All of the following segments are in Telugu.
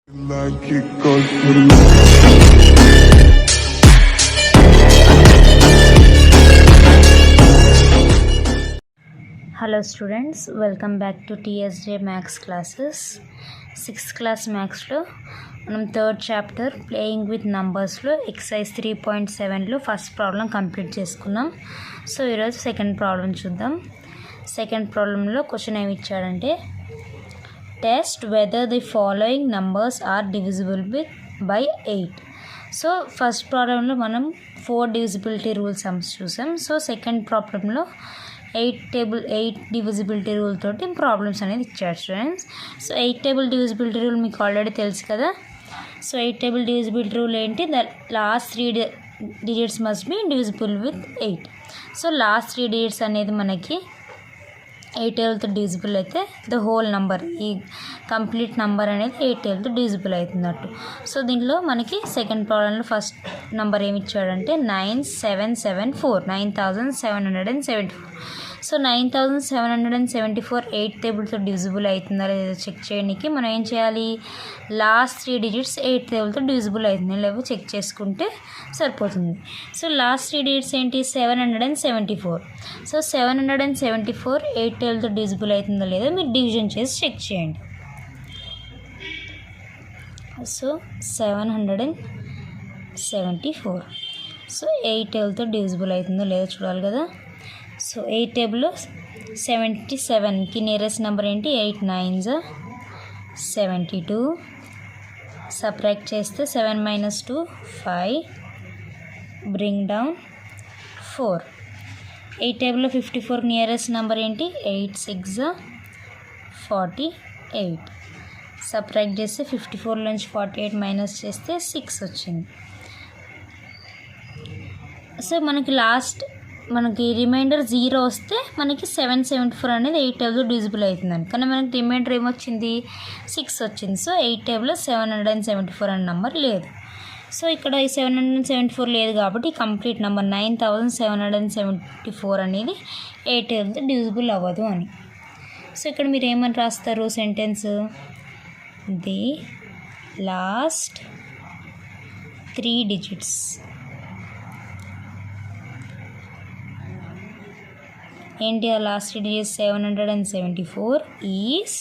Hello students, welcome back to TSJ Maths classes. 6th class Maths lo మనం 3rd chapter playing with numbers లో exercise 3.7 లో ఫస్ట్ ప్రాబ్లం కంప్లీట్ చేసుకున్నాం. సో ఈరోజు సెకండ్ ప్రాబ్లం చూద్దాం. సెకండ్ ప్రాబ్లంలో క్వశ్చన్ ఏమి ఇచ్చాడంటే test whether the following numbers are divisible by 8. So first ప్రాబ్లంలో మనం 4 డివిజిబిలిటీ రూల్ సమ్స్ చూసాం. సో సెకండ్ ప్రాబ్లంలో 8 డివిజిబిలిటీ రూల్ తోటి ప్రాబ్లమ్స్ అనేది ఇచ్చారు students. So 8 table divisibility rule మీకు ఆల్రెడీ తెలుసు కదా. సో 8 టేబుల్ డివిజిబిలిటీ రూల్ ఏంటి, the last 3 digits must be divisible with 8. So last 3 digits అనేది మనకి 8 టేబుల్తో డివిజిబుల్ అయితే ద హోల్ నంబర్, ఈ కంప్లీట్ నంబర్ అనేది 8 టేబుల్తో డివిజిబుల్ అవుతున్నట్టు. సో దీనిలో మనకి సెకండ్ ప్రాబ్లంలో ఫస్ట్ నంబర్ ఏమి ఇచ్చాడంటే 9774. సో 9774 8 టేబుల్తో డివిజిబుల్ అవుతుందా లేదా చెక్ చేయడానికి మనం ఏం చేయాలి, లాస్ట్ 3 డిజిట్స్ 8 టేబుల్తో డివిజిబుల్ అవుతుంది లేవో చెక్ చేసుకుంటే సరిపోతుంది. సో లాస్ట్ 3 డిజిట్స్ ఏంటి, 774. సో 774 8 టేబుల్తో డివిజిబుల్ అవుతుందా లేదా మీరు డివిజన్ చేసి చెక్ చేయండి. సో 774 సో 8 టేబుల్తో డివిజిబుల్ అవుతుందో లేదో చూడాలి కదా. సో 8 టేబుల్లో 77కి నియరెస్ట్ నెంబర్ ఏంటి, 8 9s 72. సబ్ట్రాక్ట్ చేస్తే 7 - 2 5, బ్రింగ్ డౌన్ 4. 8 టేబుల్లో 54 నియరెస్ట్ నెంబర్ ఏంటి, 8 6 48. సబ్ట్రాక్ట్ చేస్తే 54 నుంచి 48 మైనస్ చేస్తే 6 వచ్చింది. సో మనకి రిమైండర్ 0 వస్తే మనకి 774 అనేది 8 టేబుల్లో డివిజిబుల్ అవుతుందని, కానీ మనకి రిమైండర్ ఏమొచ్చింది, 6 వచ్చింది. సో 8 టేబుల్లో 774 అనే నెంబర్ లేదు. సో ఇక్కడ ఈ 774 లేదు కాబట్టి కంప్లీట్ నెంబర్ 9774 అనేది 8 టేబుల్తో డివిజిబుల్ అవ్వదు అని. సో ఇక్కడ మీరు ఏమని రాస్తారు సెంటెన్స్, ది లాస్ట్ 3 డిజిట్స్ ఏంటి, ఆ last digit 774 is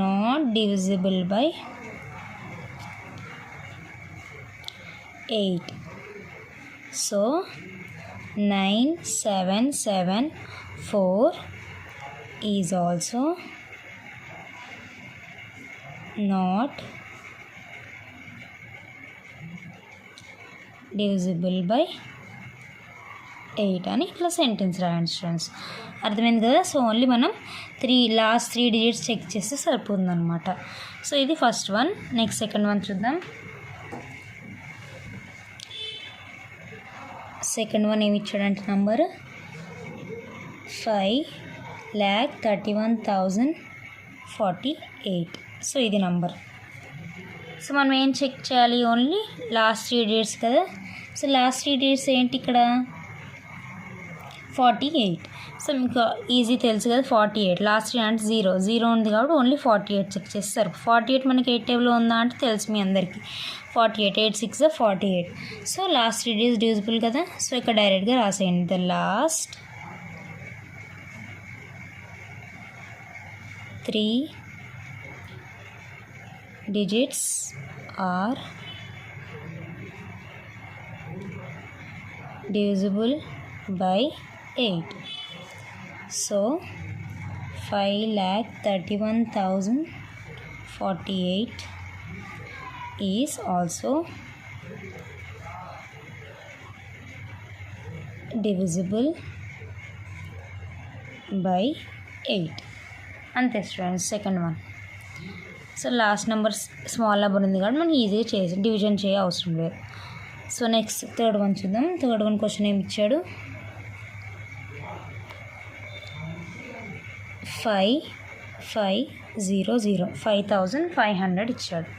not divisible by 8. So 9774 is also not divisible by 8 అని ఇట్లా సెంటెన్స్ రాయండి స్టూడెంట్స్. అర్థమైంది కదా. సో ఓన్లీ మనం లాస్ట్ 3 డిజిట్స్ చెక్ చేస్తే సరిపోతుంది అనమాట. సో ఇది first one. Next second one చూద్దాం. సెకండ్ వన్ ఏమి ఇచ్చాడంటే నంబర్ 5,31,048. సో ఇది నంబర్. సో మనం ఏం చెక్ చేయాలి, ఓన్లీ లాస్ట్ 3 డిజిట్స్ కదా. సో లాస్ట్ 3 డిజిట్స్ ఏంటి ఇక్కడ 48. సో మీకు ఈజీ తెలుసు కదా 48 లాస్ట్ 3 అంటే 0 ఉంది కాబట్టి ఓన్లీ 48 చెక్ చేస్తారు. 48 మనకి 8 టేబుల్లో ఉందా అంటే తెలుసు మీ అందరికీ, 48 8 6 48. సో లాస్ట్ 3 డిజిట్స్ డివిజిబుల్ కదా. సో ఇక్కడ డైరెక్ట్గా రాసేయండి, the last 3 digits are divisible by 8. So 5,31,048 is also divisible by 8. అంతే students second one. So last number small number ఉంది కాబట్టి మనం ఈజీగా చేసి డివిజన్ చేయ అవసరం లేదు. సో నెక్స్ట్ థర్డ్ వన్ చూద్దాం. థర్డ్ వన్ క్వశ్చన్ ఏమి ఇచ్చాడు, 5500 ఇచ్చాడు.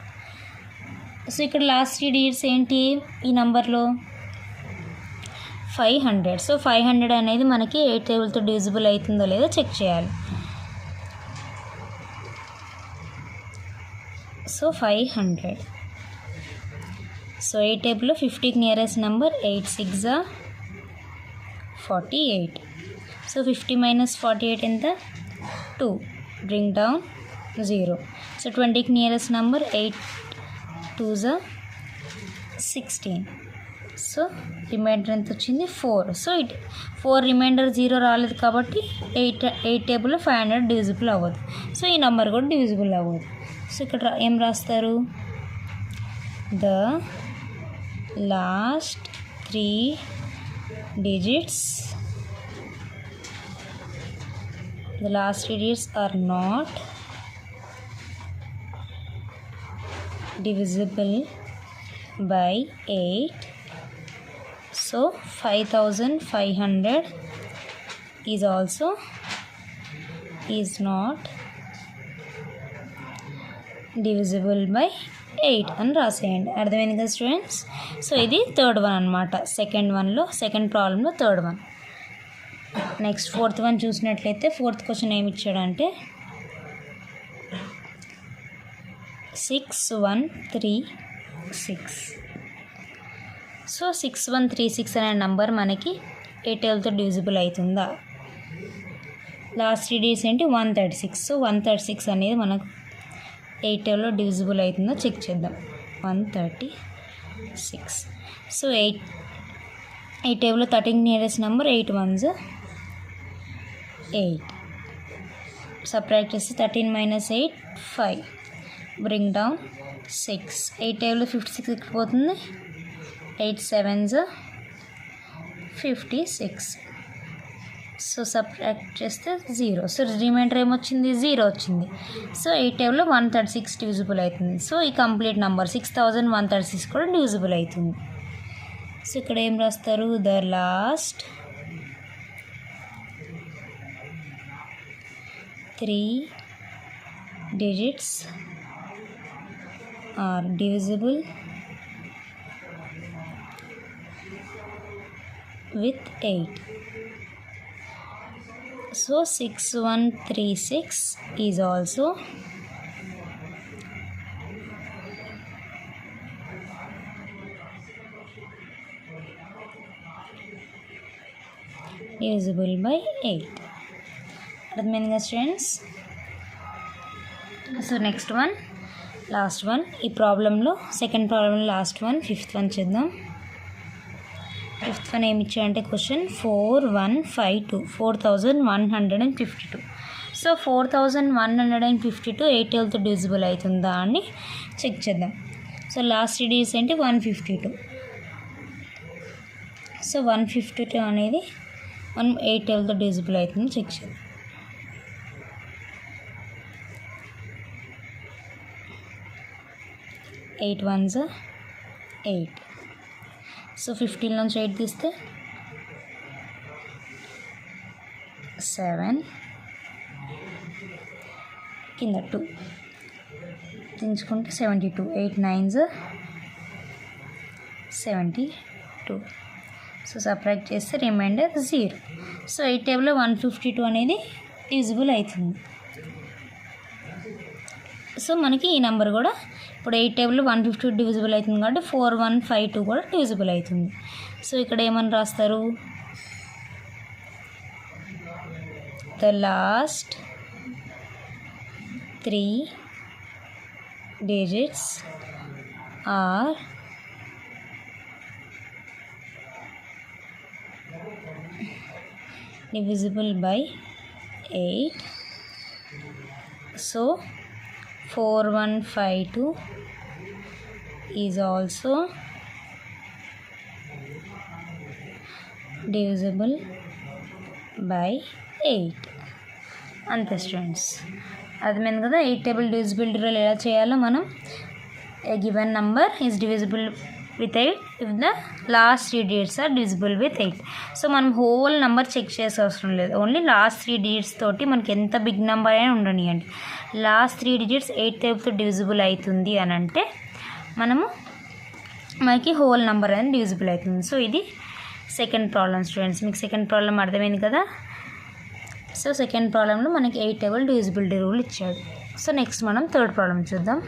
సో ఇక్కడ లాస్ట్ 3 డిజిట్స్ ఏంటి ఈ నెంబర్లో 500. సో 500 అనేది మనకి 8 టేబుల్తో డివిజిబుల్ అవుతుందో లేదో చెక్ చేయాలి. సో 500. సో 8 టేబుల్లో 50కి నియరెస్ట్ నెంబర్ 8 6 48. సో 50 minus 48 ఎంత 2. Bring down 0. సో 20కి నియరెస్ట్ నెంబర్ 8 2 16. సో రిమైండర్ ఎంత వచ్చింది 4. సో 4 రిమైండర్ 0 రాలేదు కాబట్టి 8 టేబుల్లో 500 డివిజిబుల్ అవ్వదు. సో ఈ నెంబర్ కూడా డివిజిబుల్ అవ్వదు. సో ఇక్కడ ఏం రాస్తారు, the last 3 digits are not divisible by 8. So 5500 is also not divisible by 8 అని రాసేయండి. అర్థమైంది కదా స్టూడెంట్స్. సో ఇది థర్డ్ వన్ అనమాట. సెకండ్ ప్రాబ్లంలో third one. Next fourth one చూసినట్లయితే ఫోర్త్ క్వశ్చన్ ఏమి ఇచ్చాడంటే 6136. సో 6136 అనే నంబర్ మనకి 8 టేబుల్తో డివిజిబుల్ అవుతుందా? లాస్ట్ 3 digits ఏంటి 136. సో 136 అనేది మనకు 8 టేబుల్లో డివిజిబుల్ అవుతుందో చెక్ చేద్దాం. 136. సో 8 టేబుల్లో 13 నియరెస్ట్ నెంబర్ 8 1s 8. సబ్ట్రాక్ట్ చేస్తే 13 minus 8 5. Bring down 6. 8 టేబుల్లో 56 ఇక్కడ పోతుంది. 8 7s 56. సో సబ్ట్రాక్ట్ చేస్తే 0. సో రిమైండర్ ఏమొచ్చింది 0 వచ్చింది. సో 8 టేబుల్లో 136 డివిజిబుల్ అవుతుంది. సో ఈ కంప్లీట్ నెంబర్ 6136 కూడా డివిజిబుల్ అవుతుంది. సో ఇక్కడ ఏం రాస్తారు, the last 3 digits are divisible with 8. So 6136 is also divisible by 8. అర్థమైంది కదా students. So next one, last one. ఈ ప్రాబ్లంలో సెకండ్ ప్రాబ్లంలో లాస్ట్ వన్, ఫిఫ్త్ వన్ చేద్దాం. ఫిఫ్త్ వన్ ఏమి ఇచ్చాడంటే క్వశ్చన్ 4152 4152. సో 4152 8 టేబుల్తో డివిజిబుల్ అవుతుందా అని చెక్ చేద్దాం. సో లాస్ట్ 3 digits ఏంటి 152. సో 152 అనేది మనం 8 టేబుల్తో డివిజిబుల్ అవుతుంది చెక్ చేద్దాం. 8 1s 8. సో 15 నుంచి 8 తీస్తే 7, కింద 2 దించుకుంటే 72. 8 9s 72. సో సబ్ట్రాక్ట్ చేస్తే రిమైండర్ 0. సో 8 టేబుల్లో 152 అనేది డివిజిబుల్ అవుతుంది. సో మనకి ఈ నెంబర్ కూడా ఇప్పుడు 8 టేబుల్లో 152 డివిజిబుల్ అవుతుంది కాబట్టి 4152 కూడా డివిజిబుల్ అవుతుంది. సో ఇక్కడ ఏమని రాస్తారు, the last 3 digits are divisible by 8. So 4152 is also divisible by 8. అంతే స్టూడెంట్స్. అర్థమైంది కదా 8 టేబుల్ డివిజిబిలిటీ రూల్ ఎలా చేయాలో మనం. A given number is divisible with 8 if the last 3 digits are divisible with 8. So మనం హోల్ నెంబర్ చెక్ చేసే అవసరం లేదు, ఓన్లీ లాస్ట్ 3 digits తోటి మనకి ఎంత బిగ్ నెంబర్ అయినా ఉండనియండి, లాస్ట్ 3 digits 8 టేబుల్తో డివిజిబుల్ అవుతుంది అని అంటే మనకి హోల్ నెంబర్ అనేది డివిజిబుల్ అవుతుంది. సో ఇది సెకండ్ ప్రాబ్లం స్టూడెంట్స్. మీకు సెకండ్ ప్రాబ్లం అర్థమైంది కదా. సో సెకండ్ ప్రాబ్లంలో మనకి 8 టేబుల్ డివిజిబిలిటీ రూల్ ఇచ్చాడు. సో నెక్స్ట్ మనం థర్డ్ ప్రాబ్లం చూద్దాం.